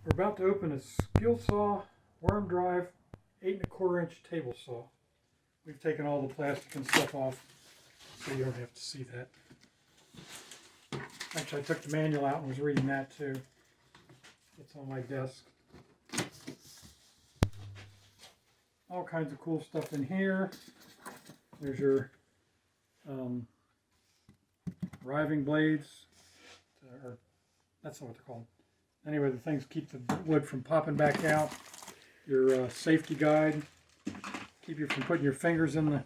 We're about to open a Skillsaw worm drive 8 1/4 inch table saw. We've taken all the plastic and stuff off so you don't have to see that. Actually, I took the manual out and was reading that too. It's on my desk. All kinds of cool stuff in here. There's your riving blades, or that's not what they're called. Anyway, the things keep the wood from popping back out. Your safety guide, keep you from putting your fingers in the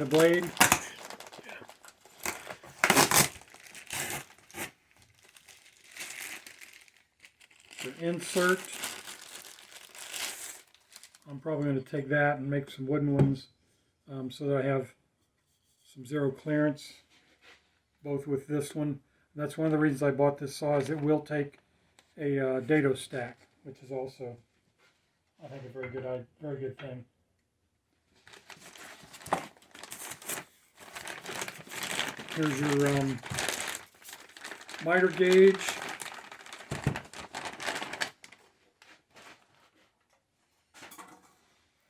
blade. The insert. I'm probably going to take that and make some wooden ones so that I have some zero clearance, both with this one. That's one of the reasons I bought this saw, is it will take a dado stack, which is also, I think, a very good thing. Here's your miter gauge.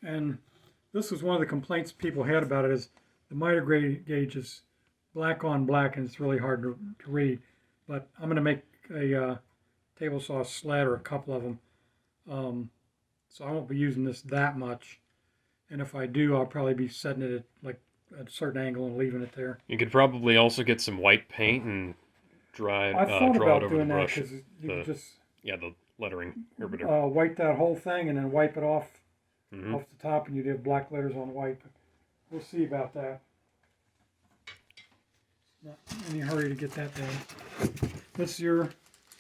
And this was one of the complaints people had about it, is the miter gauge is black on black and it's really hard to read. But I'm going to make a table saw sled, or a couple of them. So I won't be using this that much. And if I do, I'll probably be setting it at like a certain angle and leaving it there. You could probably also get some white paint and draw it over the brush. You could just the lettering. White that whole thing and then wipe it off off the top, and you'd have black letters on white. But we'll see about that. Not in any hurry to get that done. This is your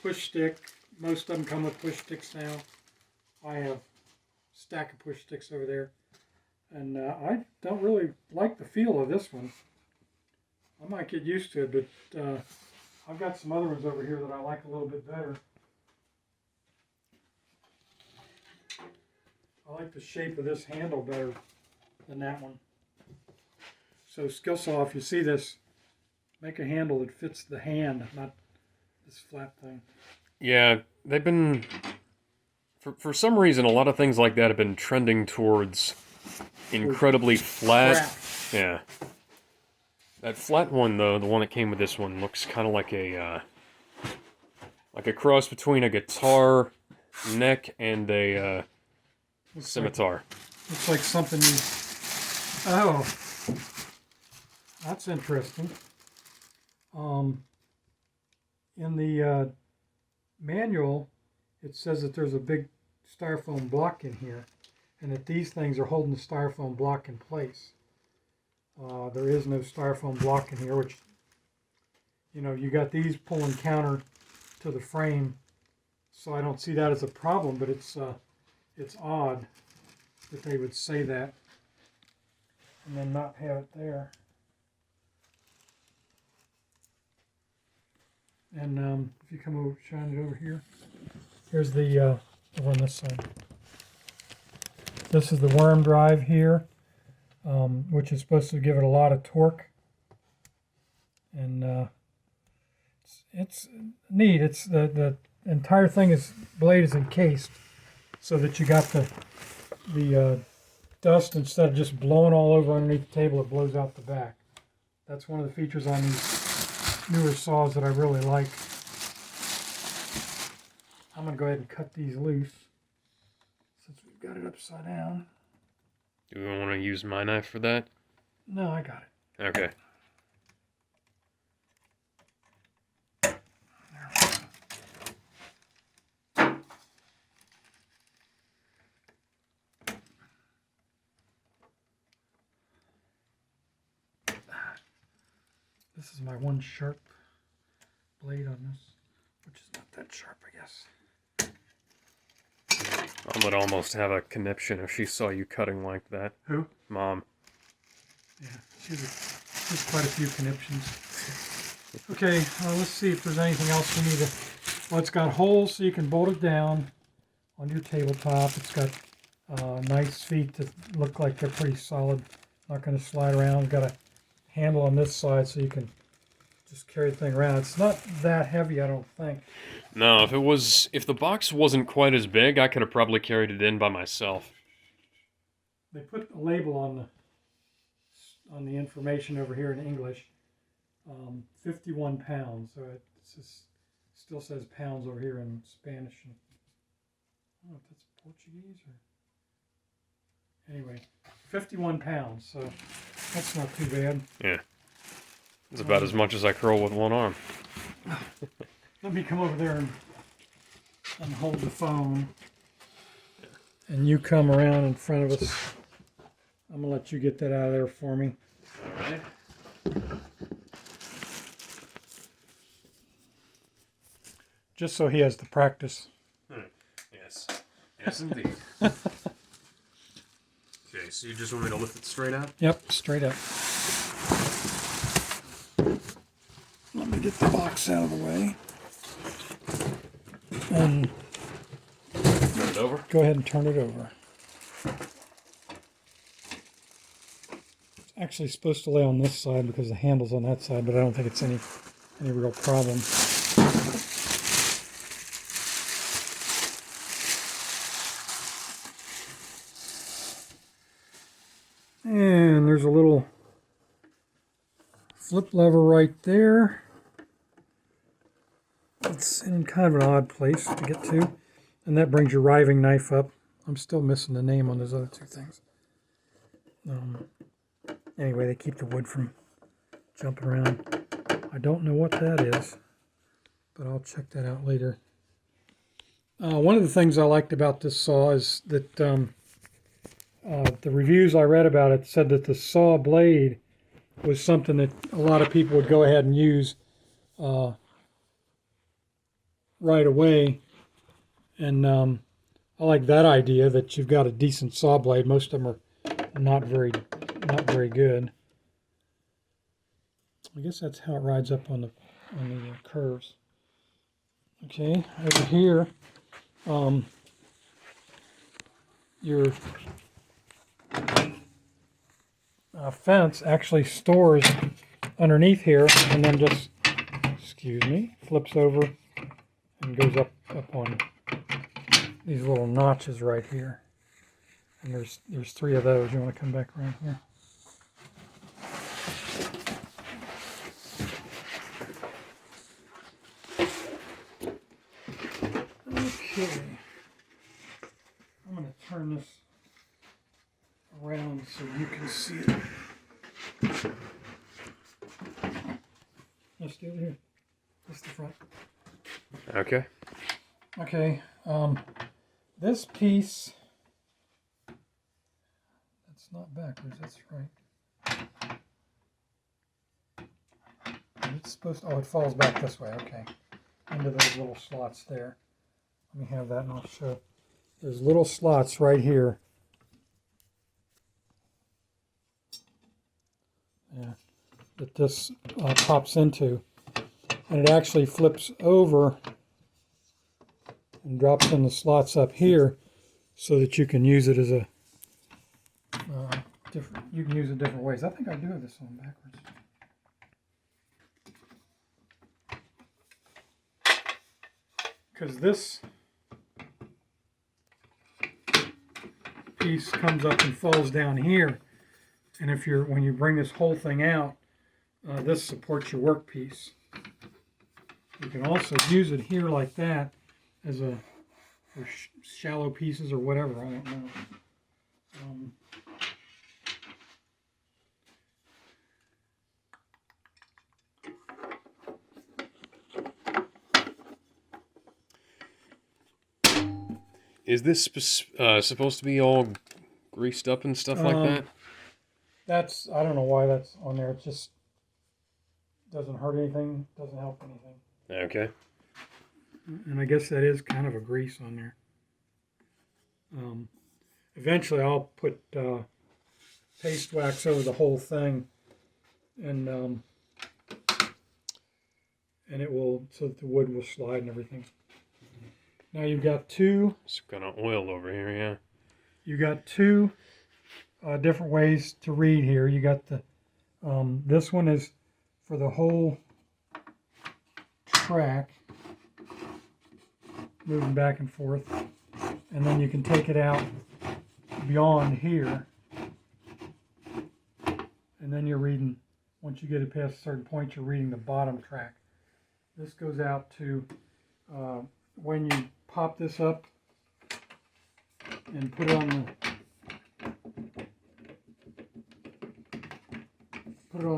push stick. Most of them come with push sticks now. I have a stack of push sticks over there. And I don't really like the feel of this one. I might get used to it, but I've got some other ones over here that I like a little bit better. I like the shape of this handle better than that one. So Skillsaw, if you see this, make a handle that fits the hand, not this flat thing. Yeah, they've been, for some reason, a lot of things like that have been trending towards incredibly flat. Yeah. That flat one, though, the one that came with this one, looks kind of like a cross between a guitar neck and a scimitar. Looks like something you... Oh, that's interesting. In the manual, it says that there's a big styrofoam block in here, and that these things are holding the styrofoam block in place. There is no styrofoam block in here, which, you know, you got these pulling counter to the frame, so I don't see that as a problem, but it's odd that they would say that and then not have it there. And if you come over, shine it over here. Here's the over on this side. This is the worm drive here, which is supposed to give it a lot of torque. And it's neat. It's the entire blade is encased, so that you got the dust, instead of just blowing all over underneath the table, it blows out the back. That's one of the features on these newer saws that I really like. I'm going to go ahead and cut these loose since we've got it upside down. Do we want to use my knife for that? No, I got it. Okay. This is my one sharp blade on this, which is not that sharp, I guess. Mom would almost have a conniption if she saw you cutting like that. Who? Mom. Yeah, she's quite a few conniptions. Okay, let's see if there's anything else we need to... Well, it's got holes so you can bolt it down on your tabletop. It's got nice feet that look like they're pretty solid, not going to slide around. It's got a handle on this side so you can just carry the thing around. It's not that heavy, I don't think. No, if the box wasn't quite as big, I could have probably carried it in by myself. They put a label on the information over here in English. 51 pounds. So it still says pounds over here in Spanish. And, I don't know if that's Portuguese or... Anyway, 51 pounds. So that's not too bad. Yeah. It's about as much as I curl with one arm. Let me come over there and hold the phone. And you come around in front of us. I'm going to let you get that out of there for me. All right. Just so he has the practice. Yes. Yes, indeed. Okay, so you just want me to lift it straight out? Yep, straight up. Let me get the box out of the way. And Turn it over? go ahead and turn it over. It's actually supposed to lay on this side because the handle's on that side, but I don't think it's any real problem. And there's a little flip lever right there. It's in kind of an odd place to get to. And that brings your riving knife up. I'm still missing the name on those other two things. Anyway, they keep the wood from jumping around. I don't know what that is, but I'll check that out later. One of the things I liked about this saw is that the reviews I read about it said that the saw blade was something that a lot of people would go ahead and use right away. And I like that idea that you've got a decent saw blade. Most of them are not very good. I guess that's how it rides up on the curves. Okay, over here, your fence actually stores underneath here, and then just, flips over and goes up on these little notches right here. And there's 3 of those. You want to come back around here? Okay. I'm going to turn this around so you can see it. Let's do it here. Just the front. Okay. Okay. This piece, that's not backwards, that's right. It's supposed to, it falls back this way, okay. Into those little slots there. Let me have that and I'll show. There's little slots right here. Yeah, that this pops into. And it actually flips over and drops in the slots up here so that you can use it as a you can use it different ways. I think I do have this one backwards. Because this piece comes up and falls down here, and when you bring this whole thing out, this supports your workpiece. You can also use it here like that as for shallow pieces or whatever. I don't know. Is this supposed to be all greased up and stuff like that? I don't know why that's on there. It just doesn't hurt anything, doesn't help anything. Okay. And I guess that is kind of a grease on there. Eventually I'll put paste wax over the whole thing, and it will, so that the wood will slide and everything. Now you've got It's kind of oiled over here, yeah. You got 2 different ways to read here. You got the this one is for the whole track, moving back and forth, and then you can take it out beyond here, and then you're reading, once you get it past a certain point, you're reading the bottom track. This goes out to, when you pop this up and put it on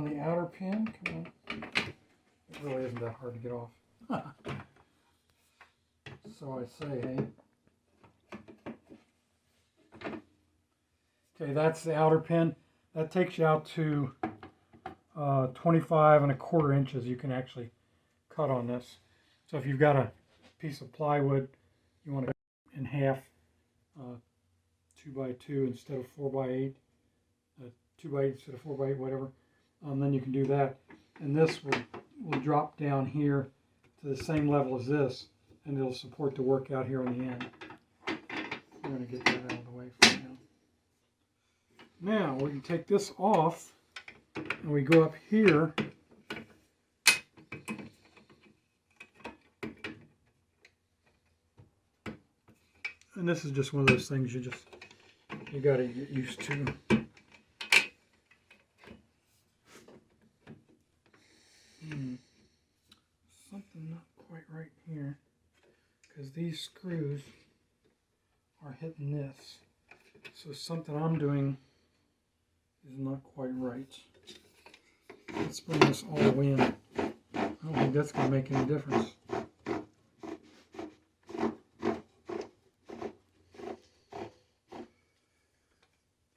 the outer pin. Come on. It really isn't that hard to get off. So I say, hey. Okay, that's the outer pin. That takes you out to 25 1/4 inches you can actually cut on this. So if you've got a piece of plywood, you want to cut it in half, 2x2 instead of 4x8, 2x8 instead of 4x8, whatever. Then you can do that. And this will drop down here to the same level as this, and it'll support the work out here on the end. We're going to get that out of the way for now. Now we can take this off, and we go up here. And this is just one of those things you got to get used to. Something not quite right here, because these screws are hitting this. So something I'm doing is not quite right. Let's bring this all the way in. I don't think that's going to make any difference.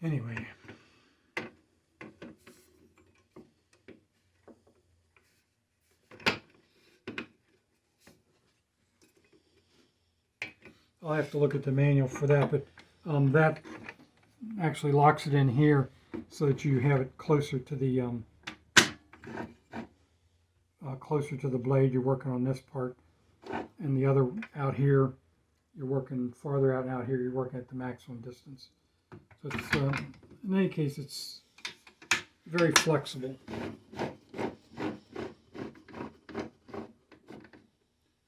Anyway. I'll have to look at the manual for that, but that actually locks it in here so that you have it closer to the blade. You're working on this part, and the other out here, you're working farther out here. You're working at the maximum distance. So it's in any case, it's very flexible.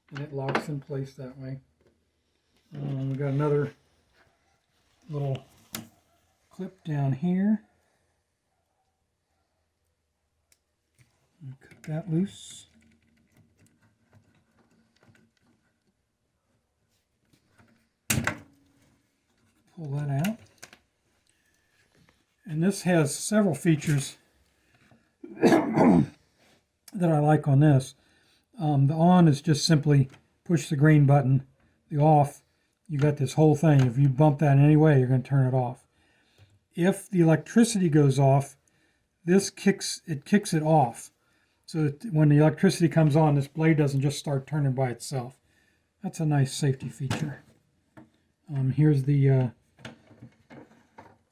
And it locks in place that way. We got another little clip down here. Cut that loose. Pull that out. And this has several features that I like on this. The on is just simply push the green button. The off, you got this whole thing. If you bump that in any way, you're going to turn it off. If the electricity goes off, this kicks it off. So that when the electricity comes on, this blade doesn't just start turning by itself. That's a nice safety feature. Here's the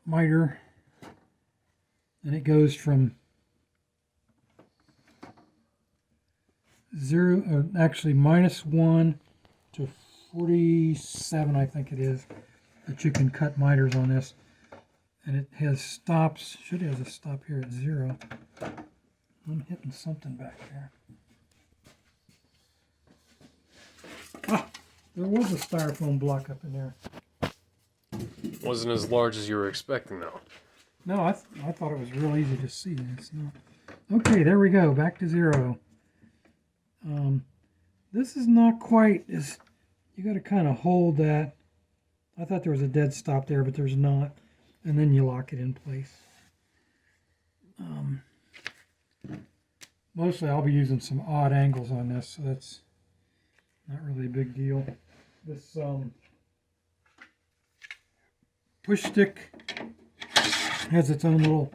miter, and it goes from -1 to 47, I think it is, that you can cut miters on this. And it has stops, should have a stop here at 0. I'm hitting something back there. Ah, there was a styrofoam block up in there. Wasn't as large as you were expecting, though. No, I thought it was real easy to see. It's not. Okay, there we go, back to 0. This is not quite as, you got to kind of hold that. I thought there was a dead stop there, but there's not. And then you lock it in place. Mostly I'll be using some odd angles on this, so that's not really a big deal. This push stick has its own little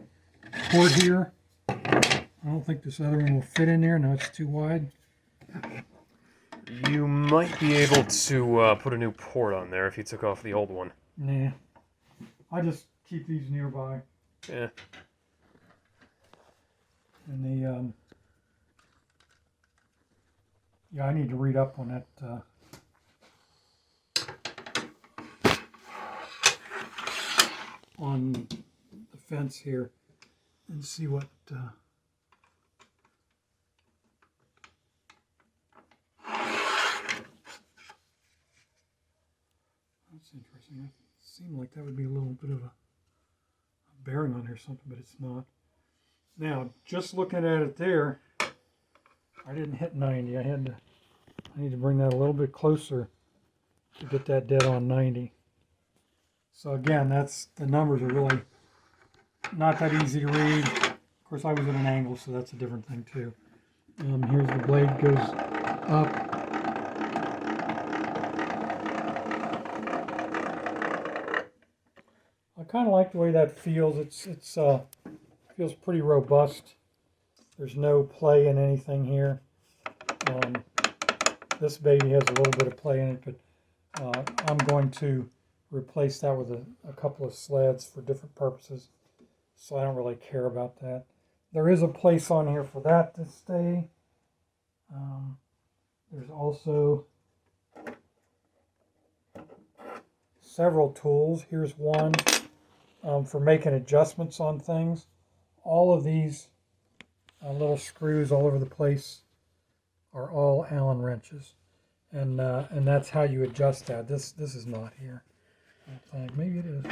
port here. I don't think this other one will fit in there. No, it's too wide. You might be able to put a new port on there if you took off the old one. Nah. I just keep these nearby. Yeah. And the yeah, I need to read up on that on the fence here and see what interesting. It seemed like that would be a little bit of a bearing on here or something, but it's not. Now, just looking at it there, I didn't hit 90. I need to bring that a little bit closer to get that dead on 90. So again, the numbers are really not that easy to read. Of course, I was at an angle, so that's a different thing too. Here's the blade goes up. I kind of like the way that feels. It feels pretty robust. There's no play in anything here. This baby has a little bit of play in it, but I'm going to replace that with a couple of sleds for different purposes, so I don't really care about that. There is a place on here for that to stay. There's also several tools. Here's one for making adjustments on things. All of these little screws all over the place are all Allen wrenches, and that's how you adjust that. This is not here. I think maybe it is.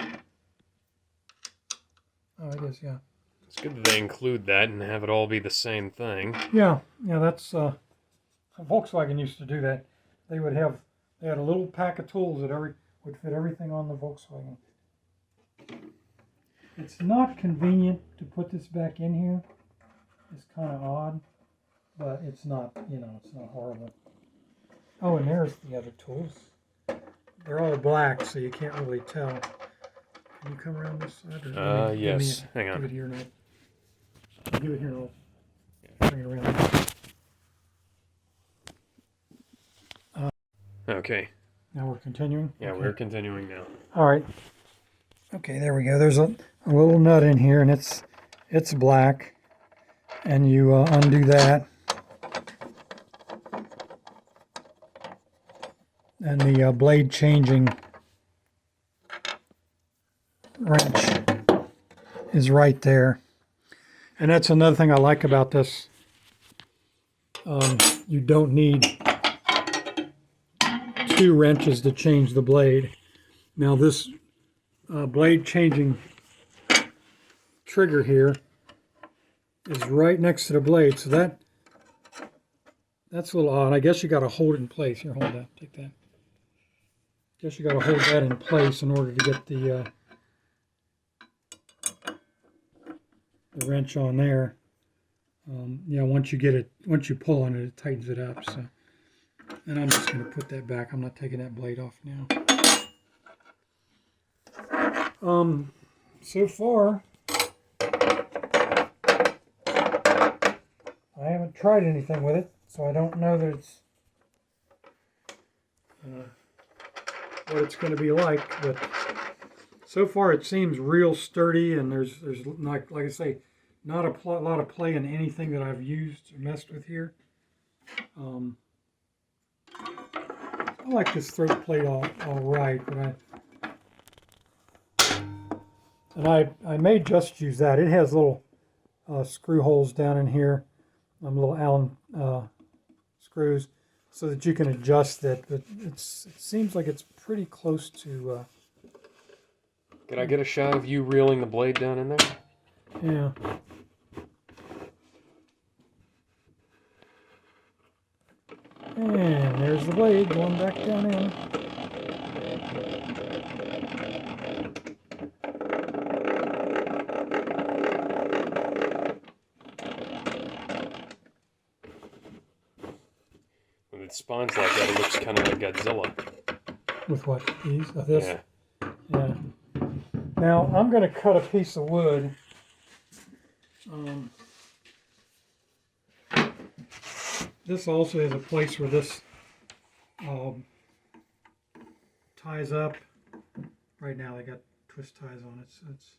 Oh, it is. Yeah. It's good that they include that and have it all be the same thing. Yeah. That's Volkswagen used to do that. They had a little pack of tools that would fit everything on the Volkswagen. It's not convenient to put this back in here. It's kind of odd, but it's not, it's not horrible. Oh, and there's the other tools. They're all black, so you can't really tell. Can you come around this side? Or yes. Hang on. Give it here now. Give it here now. Bring it around. Okay. Now we're continuing? Yeah, okay. We're continuing now. All right. Okay, there we go. There's a little nut in here, and it's black. And you undo that. And the blade changing wrench is right there. And that's another thing I like about this. You don't need two wrenches to change the blade. Now this blade changing trigger here is right next to the blade, so that's a little odd. I guess you got to hold it in place. Here, hold that. Take that. Guess you got to hold that in place in order to get the wrench on there. Yeah, once you pull on it, it tightens it up. So, and I'm just going to put that back. I'm not taking that blade off now. So far, I haven't tried anything with it, so I don't know that it's what it's going to be like. But so far, it seems real sturdy, and there's not, like I say, not a lot of play in anything that I've used or messed with here. I like this throat plate all right, but I may just use that. It has little screw holes down in here, little Allen screws, so that you can adjust it. But it seems like it's pretty close to. Could I get a shot of you reeling the blade down in there? Yeah. And there's the blade going back down in. When it spawns like that, it looks kind of like Godzilla. With what? These? This? Yeah. Yeah. Now, I'm going to cut a piece of wood. This also has a place where this ties up. Right now they got twist ties on it, so it's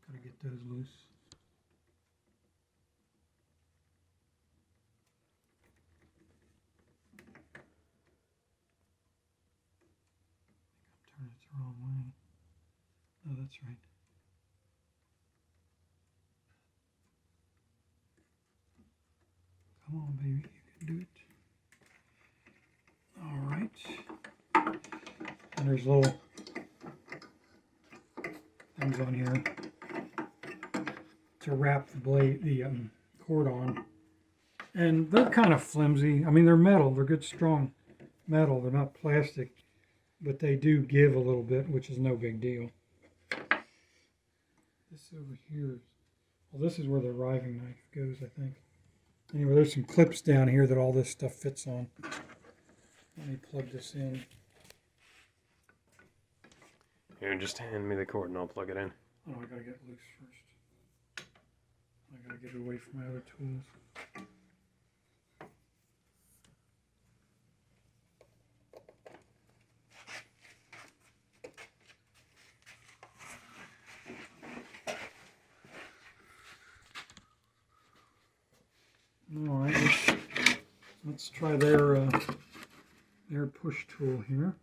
got to get those loose. I'm turning it the wrong way. Oh, that's right. Come on, baby, you can do it. All right. And there's little things on here to wrap the cord on. And they're kind of flimsy. I mean, they're metal. They're good, strong metal. They're not plastic, but they do give a little bit, which is no big deal. This over here, well, this is where the riving knife goes, I think. Anyway, there's some clips down here that all this stuff fits on. Let me plug this in. Here, just hand me the cord and I'll plug it in. Oh, I gotta get it loose first. I gotta get it away from my other tools. All right, let's try their push tool here.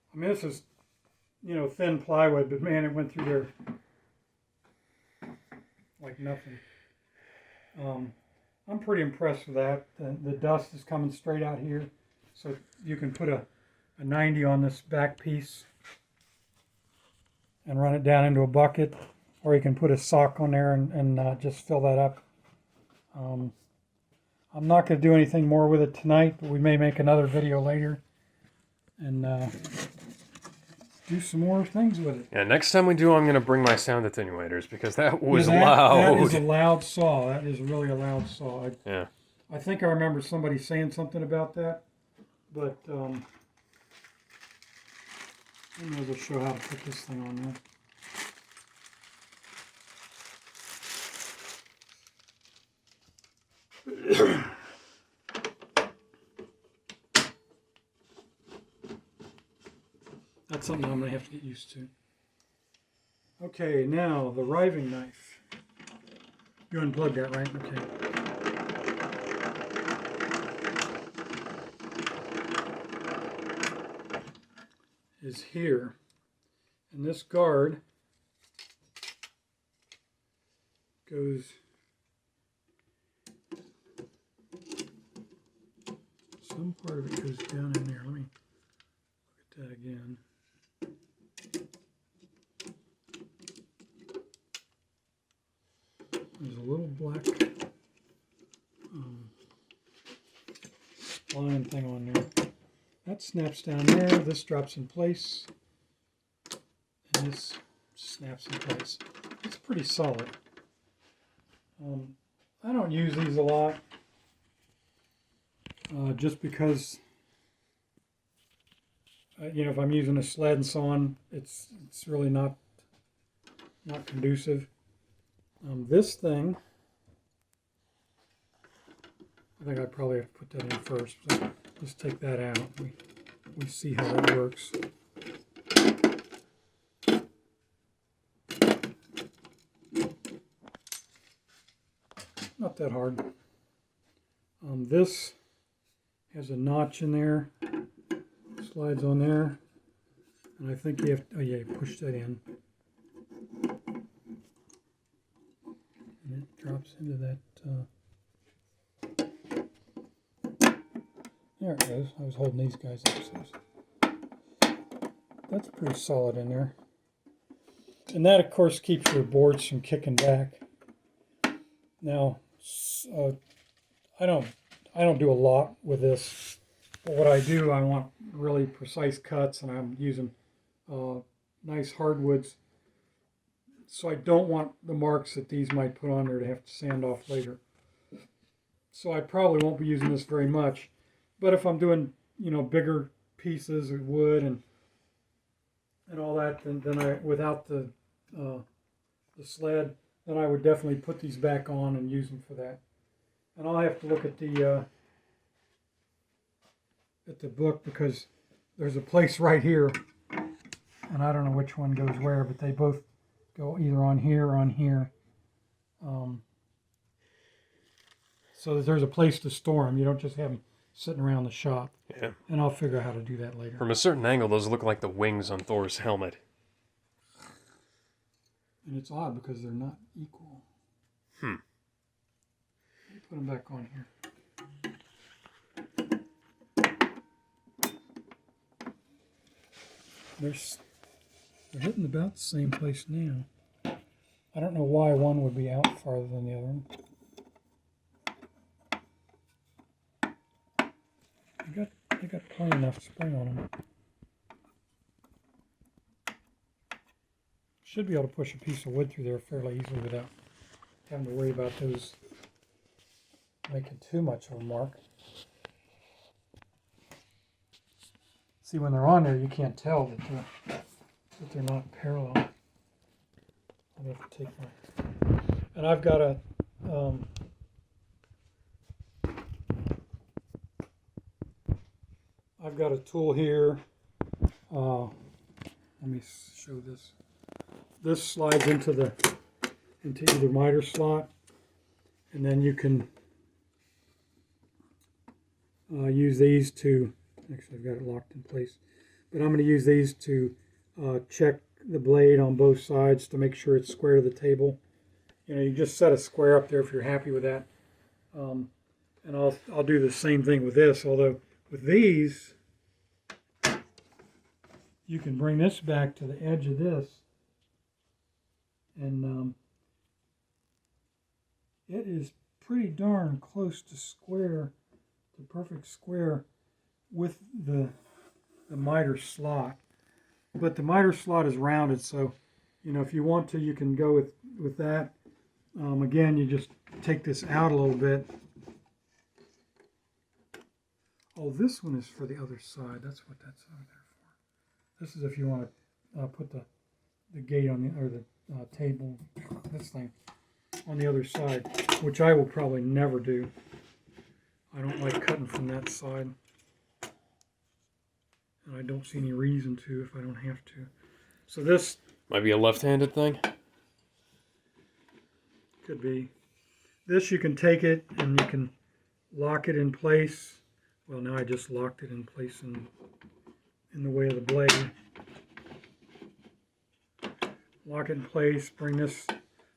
I mean, this is, you know, thin plywood, but man, it went through there like nothing. I'm pretty impressed with that. The dust is coming straight out here, so you can put a 90 on this back piece and run it down into a bucket, or you can put a sock on there and just fill that up. I'm not going to do anything more with it tonight, but we may make another video later and do some more things with it. Yeah, next time we do, I'm going to bring my sound attenuators because that was Yeah, loud. That is a loud saw. That is really a loud saw. Yeah. I think I remember somebody saying something about that, but I may as well show how to put this thing on there. That's something I'm going to have to get used to. Okay, now the riving knife. You unplugged that, right? Okay. Is here. And this guard goes some part of it goes down in there. Let me look at that again. There's a little black spline thing on there. That snaps down there. This drops in place. And this snaps in place. It's pretty solid. I don't use these a lot. Just because, you know, if I'm using a sled and so on, it's really not conducive. This thing, I think I probably have to put that in first. So let's take that out. We see how that works. Not that hard. This has a notch in there, slides on there, and I think you have to, oh yeah, you push that in. And it drops into that, there it goes. I was holding these guys up, so that's pretty solid in there. And that, of course, keeps your boards from kicking back. Now, I don't do a lot with this, but what I do, I want really precise cuts, and I'm using nice hardwoods, so I don't want the marks that these might put on there to have to sand off later. So I probably won't be using this very much, but if I'm doing, you know, bigger pieces of wood and all that, then I, without the sled, then I would definitely put these back on and use them for that. And I'll have to look at the book, because there's a place right here, and I don't know which one goes where, but they both go either on here or on here. So that there's a place to store them. You don't just have them sitting around the shop. Yeah. And I'll figure out how to do that later. From a certain angle, those look like the wings on Thor's helmet. And it's odd because they're not equal. Hmm. Let me put them back on here. They're hitting about the same place now. I don't know why one would be out farther than the other one. They got plenty enough spring on them. Should be able to push a piece of wood through there fairly easily without having to worry about those making too much of a mark. See, when they're on there, you can't tell that they're not parallel. I have to take my, and I've got a tool here. Let me show this. This slides into either miter slot, and then you can use these to. Actually, I've got it locked in place, but I'm going to use these to check the blade on both sides to make sure it's square to the table. You know, you just set a square up there if you're happy with that. And I'll do the same thing with this, although with these, you can bring this back to the edge of this, and it is pretty darn close to square, to perfect square with the miter slot. But the miter slot is rounded, so you know, if you want to, you can go with that. Again, you just take this out a little bit. Oh, this one is for the other side. That's what that's over there for. This is if you want to put the gate on the, or the table, this thing, on the other side, which I will probably never do. I don't like cutting from that side. And I don't see any reason to if I don't have to. So this might be a left-handed thing. Could be. This you can take it and you can lock it in place. Well, now I just locked it in place in the way of the blade. Lock it in place, bring this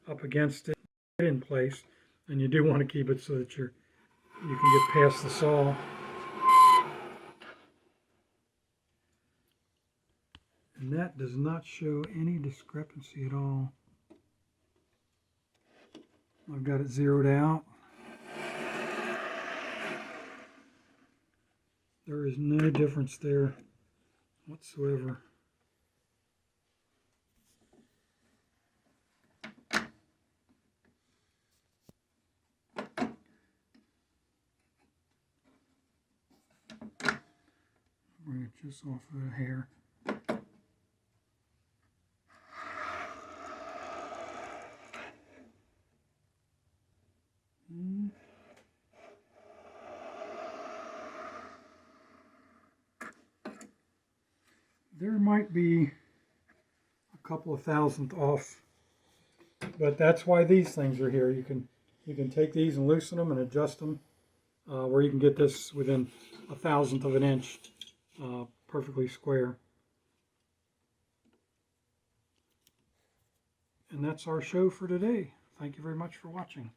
up against it, get it in place, and you do want to keep it so that you can get past the saw. And that does not show any discrepancy at all. I've got it zeroed out. There is no difference there whatsoever. Bring it just off of the hair. There might be a couple of thousandth off, but that's why these things are here. You can take these and loosen them and adjust them, where you can get this within a thousandth of an inch, perfectly square. And that's our show for today. Thank you very much for watching.